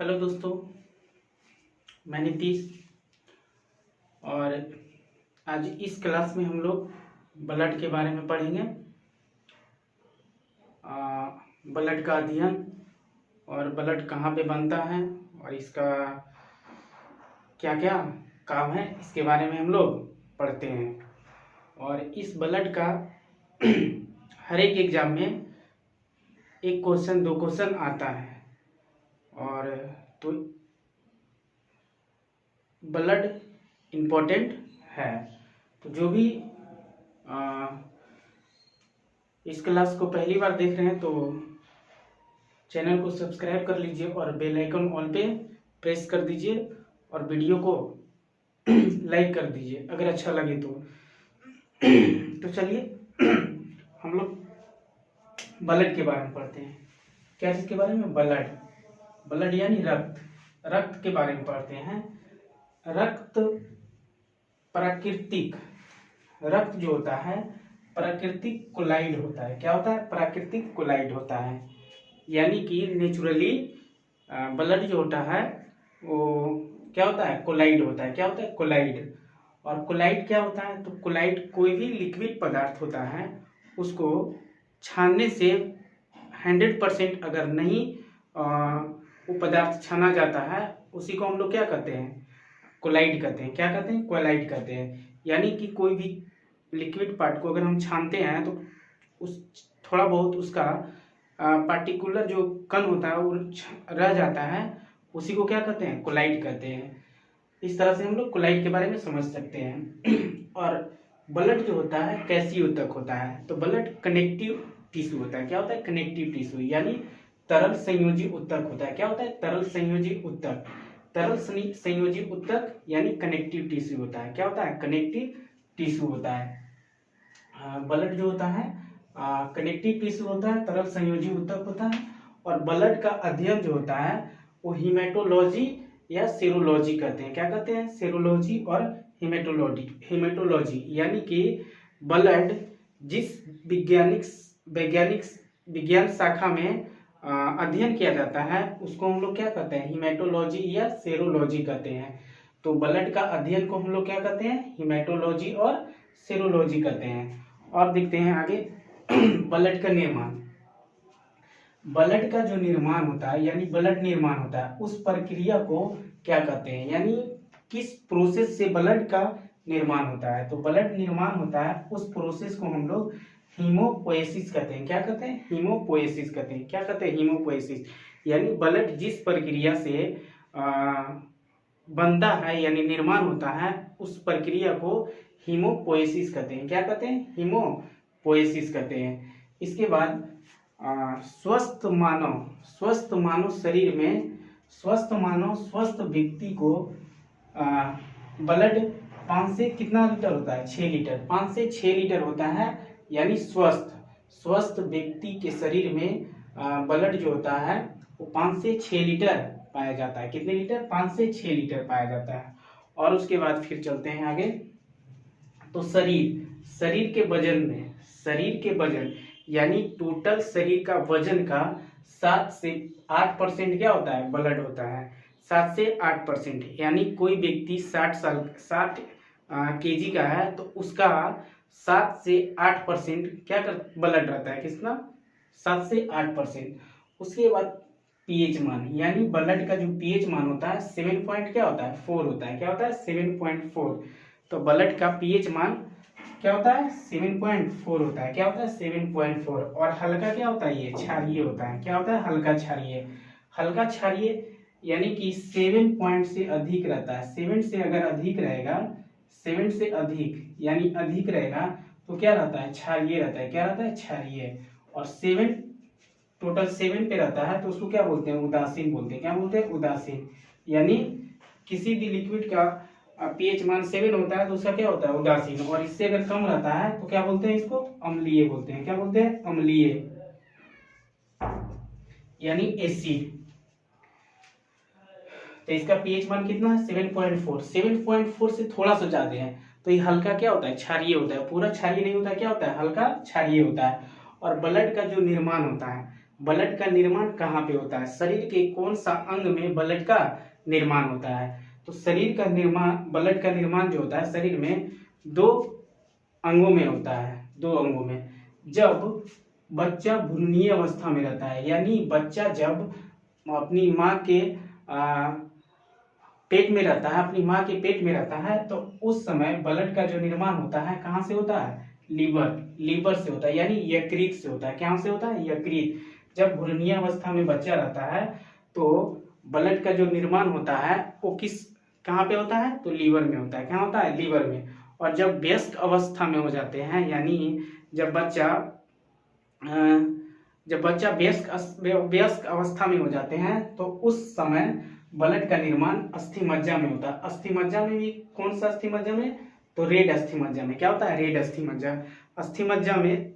Hello दोस्तों, मैं नीतीश। और आज इस क्लास में हम लोग ब्लड के बारे में पढ़ेंगे। ब्लड का अध्ययन और ब्लड कहाँ पे बनता है और इसका क्या क्या काम है, इसके बारे में हम लोग पढ़ते हैं। और इस ब्लड का हर एक एग्जाम में एक क्वेश्चन 2 क्वेश्चन आता है। और तो ब्लड इम्पोर्टेंट है। तो जो भी इस क्लास को पहली बार देख रहे हैं तो चैनल को सब्सक्राइब कर लीजिए और बेल आइकन ऑल पे प्रेस कर दीजिए और वीडियो को लाइक कर दीजिए अगर अच्छा लगे तो। तो चलिए हम लोग ब्लड के बारे में पढ़ते हैं। क्या चीज़ के बारे में? ब्लड यानी रक्त के बारे में पढ़ते हैं। रक्त जो होता है प्राकृतिक कोलाइड होता है। क्या होता है? प्राकृतिक कोलाइड होता है। यानी कि नेचुरली ब्लड जो होता है वो क्या होता है? कोलाइड होता है। क्या होता है? कोलाइड। और कोलाइड क्या होता है? तो कोलाइड कोई भी लिक्विड पदार्थ होता है उसको छानने से 100% अगर नहीं वो पदार्थ छाना जाता है उसी को हम लोग क्या कहते हैं? कोलाइड कहते हैं। क्या कहते हैं? कोलाइड कहते हैं। यानी कि कोई भी लिक्विड पार्ट को अगर हम छानते हैं तो उस थोड़ा बहुत उसका पार्टिकुलर जो कण होता है वो रह जाता है, उसी को क्या कहते हैं? कोलाइड कहते हैं। इस तरह से हम लोग कोलाइड के बारे में समझ सकते हैं। और ब्लड जो होता है कैसी ऊतक होता है? तो ब्लड कनेक्टिव टिश्यू होता है। क्या होता है? कनेक्टिव टिश्यू यानी तरल संयोजी ऊतक होता है। क्या होता है? तरल संयोजी ऊतक। तरल संयोजी ऊतक यानी कनेक्टिव टिश्यू होता है। क्या होता है? कनेक्टिव टिश्यू होता है। ब्लड जो होता है कनेक्टिव टिश्यू होता है, तरल संयोजी ऊतक होता है। और ब्लड का अध्ययन जो होता है वो हिमेटोलॉजी या सेरोलॉजी कहते हैं। क्या कहते हैं? सेरोलॉजी और हिमेटोलॉजी यानी कि ब्लड जिस विज्ञान शाखा में अध्ययन किया जाता है उसको हम लोग क्या कहते हैं? हिमेटोलॉजी या सेरोलॉजी कहते हैं। तो ब्लड का अध्ययन को हम लोग क्या कहते हैं? हिमेटोलॉजी और सेरोलॉजी कहते हैं। और देखते हैं आगे ब्लड का निर्माण। ब्लड का जो निर्माण होता है यानी ब्लड निर्माण होता है उस प्रक्रिया को क्या कहते हैं? यानी किस प्रोसेस से ब्लड का निर्माण होता है? तो ब्लड निर्माण होता है उस प्रोसेस को हम लोग हीमोपोएसिस कहते हैं। क्या कहते हैं? हीमोपोएसिस कहते हैं। क्या कहते हैं? हीमोपोएसिस यानी ब्लड जिस प्रक्रिया से बनता है यानी निर्माण होता है उस प्रक्रिया को हीमोपोएसिस कहते हैं। क्या कहते हैं? हीमोपोएसिस कहते हैं। इसके बाद स्वस्थ मानव शरीर में स्वस्थ व्यक्ति को ब्लड 5 से कितना लीटर होता है? 6 लीटर। 5 से 6 लीटर होता है। यानी स्वस्थ व्यक्ति के शरीर में ब्लड जो होता है वो 5 से 6 लीटर पाया जाता है। कितने लीटर? 5 से 6 लीटर पाया जाता है। और उसके बाद फिर चलते हैं आगे। तो शरीर के वजन यानी टोटल शरीर का वजन का 7 से 8% क्या होता है? ब्लड होता है। 7 से 8% यानी कोई व्यक्ति 60 केजी का है तो उसका 7 से 8% क्या कर ब्लड रहता है? कितना? 7 से 8%। उसके बाद पीएच मान यानी ब्लड का जो पीएच मान होता है 7 पॉइंट क्या होता है? 4 होता है। क्या होता है? 7.4। तो ब्लड का पीएच मान क्या होता है? 7.4 होता है। क्या होता है? 7.4। और हल्का क्या होता है? ये क्षारीय होता है। क्या होता है? हल्का क्षारीय यानी कि 7 पॉइंट से अधिक रहता है। 7 से अगर अधिक रहेगा, 7 से अधिक यानी अधिक रहेगा तो क्या रहता है? क्षारीय रहता है। क्या रहता है? क्षारीय। और 7 टोटल 7 पे रहता है तो उसको क्या बोलते हैं? उदासीन बोलते हैं। क्या बोलते हैं? उदासीन। यानी किसी भी लिक्विड का पीएच मान 7 होता है तो उसका क्या होता है? उदासीन। और इससे अगर कम रहता है तो क्या बोलते हैं? इसको अम्लीय बोलते हैं। क्या बोलते हैं? अम्लीय यानी एसिड। तो इसका पीएच मान कितना है? 7.4। 7.4 से थोड़ा सा ज्यादा है तो ये हल्का क्या होता है? क्षारीय होता है। पूरा क्षारीय नहीं होता। क्या होता है? हल्का क्षारीय होता है। और ब्लड का जो निर्माण होता है ब्लड का निर्माण कहाँ पे होता है, शरीर के कौन सा अंग में ब्लड का निर्माण होता है। तो शरीर का निर्माण, ब्लड का निर्माण जो होता है शरीर में दो अंगों में होता है, दो अंगों में। जब बच्चा भ्रूणीय अवस्था में रहता है, यानी बच्चा जब अपनी माँ के पेट में रहता है, अपनी माँ के पेट में रहता है, तो उस समय ब्लड का जो निर्माण होता है कहाँ से होता है, लीवर से होता है, यानी यकृत से होता है। क्या से होता है, यकृत। जब भ्रूणीय अवस्था में बच्चा रहता है तो ब्लड का जो निर्माण होता है वो कहाँ पे होता है, तो लीवर में होता है। क्या होता है, लीवर में। और जब वयस्क अवस्था में हो जाते हैं, यानी जब बच्चा वयस्क अवस्था में हो जाते हैं, तो उस समय ब्लड का निर्माण अस्थि मज्जा में होता है। अस्थि मज्जा में भी कौन सा अस्थि मज्जा में, तो रेड अस्थि मज्जा में। क्या होता है, रेड अस्थि मज्जा। अस्थि मज्जा में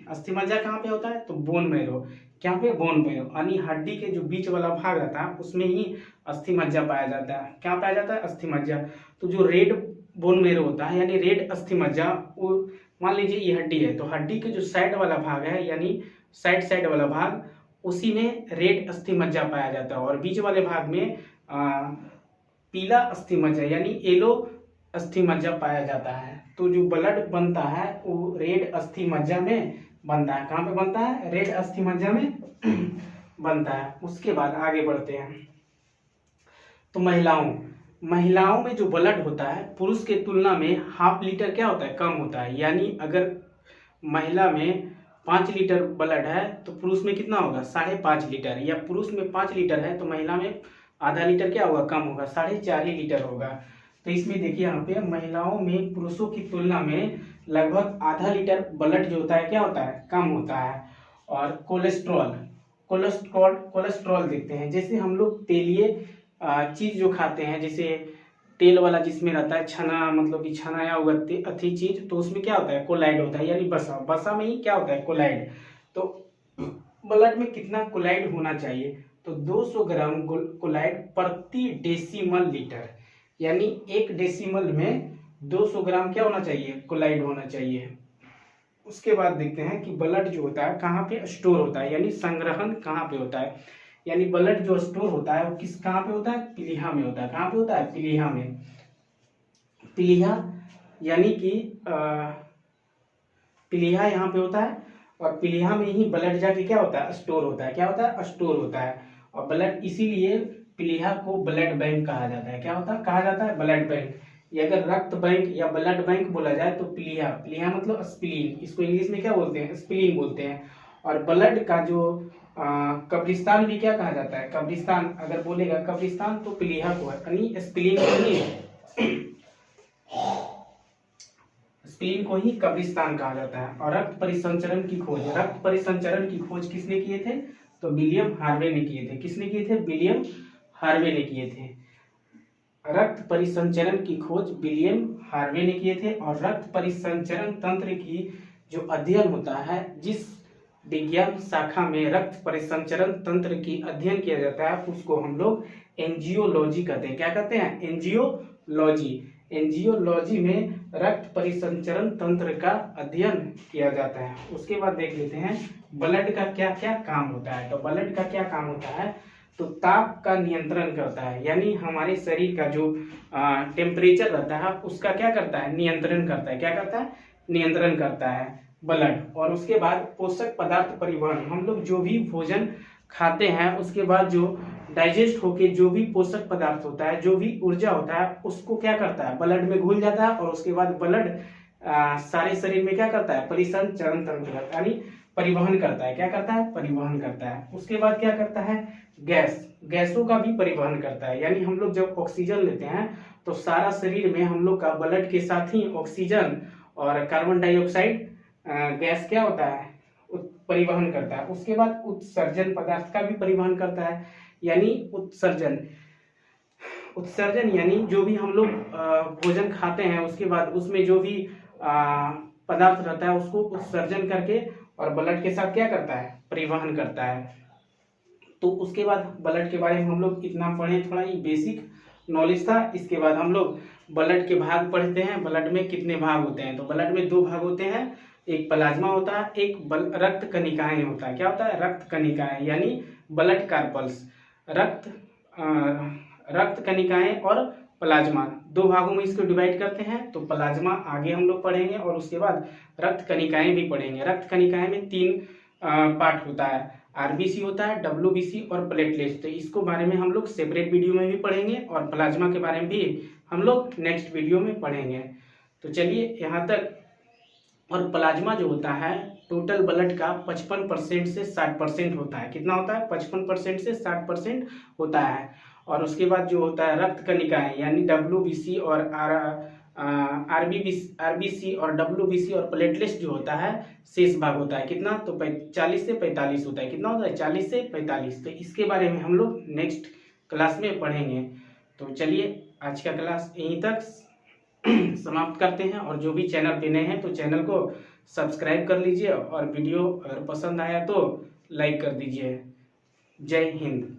अस्थि मज्जा कहाँ पे होता है, तो बोन मैरो। क्या पे, बोन मैरो, यानी हड्डी के जो बीच वाला भाग रहता है उसमें ही अस्थि मज्जा पाया जाता है। क्या पाया जाता है, अस्थि मज्जा। तो जो रेड बोन मैरो होता है, यानी रेड अस्थि मज्जा, वो मान लीजिए ये हड्डी है, तो हड्डी के जो साइड वाला भाग है, यानी साइड वाला भाग, उसी में रेड अस्थि मज्जा पाया जाता है। और बीच वाले भाग में पीला अस्थि मज्जा, यानी येलो अस्थि मज्जा पाया जाता है। तो जो ब्लड बनता है वो रेड अस्थि मज्जा में बनता है। कहाँ पे बनता है, रेड अस्थि मज्जा में बनता है। उसके बाद आगे बढ़ते हैं। तो महिलाओं में जो ब्लड होता है पुरुष के तुलना में ½ लीटर क्या होता है, कम होता है। यानी अगर महिला में 5 लीटर ब्लड है तो पुरुष में कितना होगा, 5.5 लीटर। या पुरुष में 5 लीटर है तो महिला में आधा लीटर क्या होगा, कम होगा, 4.5 लीटर होगा। तो इसमें देखिए यहाँ पे महिलाओं में पुरुषों की तुलना में लगभग आधा लीटर ब्लड जो होता है क्या होता है, कम होता है। और कोलेस्ट्रॉल देखते हैं। जैसे हम लोग तेलीय चीज जो खाते हैं, जैसे तेल वाला जिसमें रहता है छना, मतलब कि छना या उगती अथी चीज, तो उसमें क्या होता है, कोलाइड होता है, यानी बसा में ही क्या होता है, कोलाइड। तो ब्लड में कितना कोलाइड होना चाहिए, तो 200 ग्राम कोलाइड प्रति डेसिमल लीटर, यानी 1 डेसिमल में 200 ग्राम क्या होना चाहिए, कोलाइड होना चाहिए। उसके बाद देखते हैं कि ब्लड जो होता है कहाँ पे स्टोर होता है, यानी संग्रहण कहाँ पे होता है। यानी ब्लड जो स्टोर होता है वो कहाँ पे होता है, पीलिया में होता है। कहाँ पे होता है, पीलिया में। पीलिया यानी कि पीलिया यहाँ पे होता है, और पीलिया में ही ब्लड जाके क्या होता है, स्टोर होता है। क्या होता है, स्टोर होता है। और ब्लड, इसीलिए पीलिया को ब्लड बैंक कहा जाता है। क्या होता है, कहा जाता है, ब्लड बैंक। ये अगर रक्त बैंक या ब्लड बैंक बोला जाए तो पीलिया मतलब स्प्लीन, इसको इंग्लिश में क्या बोलते हैं, स्प्लीन बोलते हैं। और ब्लड का जो कब्रिस्तान भी क्या कहा जाता है, कब्रिस्तान अगर बोलेगा कब्रिस्तान तो पीलिया को है, यानी स्प्लीन को ही कब्रिस्तान कहा जाता है। और रक्त परिसंचरण की खोज किसने किए थे, तो विलियम हार्वे ने किए थे। किसने किए थे, विलियम हार्वे ने किए थे। रक्त परिसंचरण की खोज विलियम हार्वे ने किए थे। और रक्त परिसंचरण तंत्र की जो अध्ययन होता है, जिस विज्ञान शाखा में रक्त परिसंचरण तंत्र की अध्ययन किया जाता है, उसको हम लोग एंजियोलॉजी कहते हैं। क्या कहते हैं, एंजियोलॉजी में रक्त परिसंचरण तंत्र का अध्ययन किया जाता है। उसके बाद देख लेते हैं ब्लड का क्या क्या काम होता है। तो ब्लड का क्या काम होता है, तो ताप का नियंत्रण करता है, यानी हमारे शरीर का जो टेम्परेचर रहता है उसका क्या करता है, नियंत्रण करता है। क्या करता है, नियंत्रण करता है ब्लड। और उसके बाद पोषक पदार्थ परिवहन, हम लोग जो भी भोजन खाते हैं उसके बाद जो डाइजेस्ट होके जो भी पोषक पदार्थ होता है, जो भी ऊर्जा होता है, उसको क्या करता है, ब्लड में घुल जाता है। और उसके बाद ब्लड सारे शरीर में क्या करता है, परिसंचरण तंत्र, यानी परिवहन करता है। क्या करता है, परिवहन करता है। उसके बाद क्या करता है, गैसों का भी परिवहन करता है। यानी हम लोग जब ऑक्सीजन लेते हैं तो सारा शरीर में हम लोग का ब्लड के साथ ही ऑक्सीजन और कार्बन डाइऑक्साइड गैस क्या होता है, परिवहन करता है। उसके बाद उत्सर्जन पदार्थ का भी परिवहन करता है, यानी उत्सर्जन यानी जो भी हम लोग भोजन खाते हैं उसके बाद उसमें जो भी पदार्थ रहता है उसको उत्सर्जन करके और ब्लड के साथ क्या करता है, परिवहन करता है। तो उसके बाद ब्लड के बारे में हम लोग इतना पढ़े, थोड़ा ही बेसिक नॉलेज था। इसके बाद हम लोग ब्लड के भाग पढ़ते हैं। ब्लड में कितने भाग होते हैं, तो ब्लड में 2 भाग होते हैं, एक प्लाज्मा होता है, एक रक्त कणिकाएं होता है। क्या होता है? रक्त कणिकाएं यानी ब्लड कार्पल्स। रक्त कणिकाएं और प्लाज्मा, दो भागों में इसको डिवाइड करते हैं। तो प्लाज्मा आगे हम लोग पढ़ेंगे और उसके बाद रक्त कणिकाएं भी पढ़ेंगे। रक्त कणिकाएं में 3 पार्ट होता है, आरबीसी होता है, डब्ल्यूबीसी और प्लेटलेट्स। तो इसको बारे में हम लोग सेपरेट वीडियो में भी पढ़ेंगे और प्लाज्मा के बारे में भी हम लोग नेक्स्ट वीडियो में पढ़ेंगे। तो चलिए यहाँ तक। और प्लाज्मा जो होता है टोटल ब्लड का 55% से 60% होता है। कितना होता है? 55% से 60% होता है। और उसके बाद जो होता है रक्त कणिकाएं यानी डब्ल्यूबीसी और आरबीसी और डब्ल्यूबीसी और प्लेटलेट्स जो होता है शेष भाग होता है। कितना? तो 40 से 45 होता है। कितना होता है? 40 से 45। तो इसके बारे में हम लोग नेक्स्ट क्लास में पढ़ेंगे। तो चलिए आज का क्लास यहीं तक समाप्त करते हैं। और जो भी चैनल पे नए हैं तो चैनल को सब्सक्राइब कर लीजिए और वीडियो अगर पसंद आया तो लाइक कर दीजिए। जय हिंद।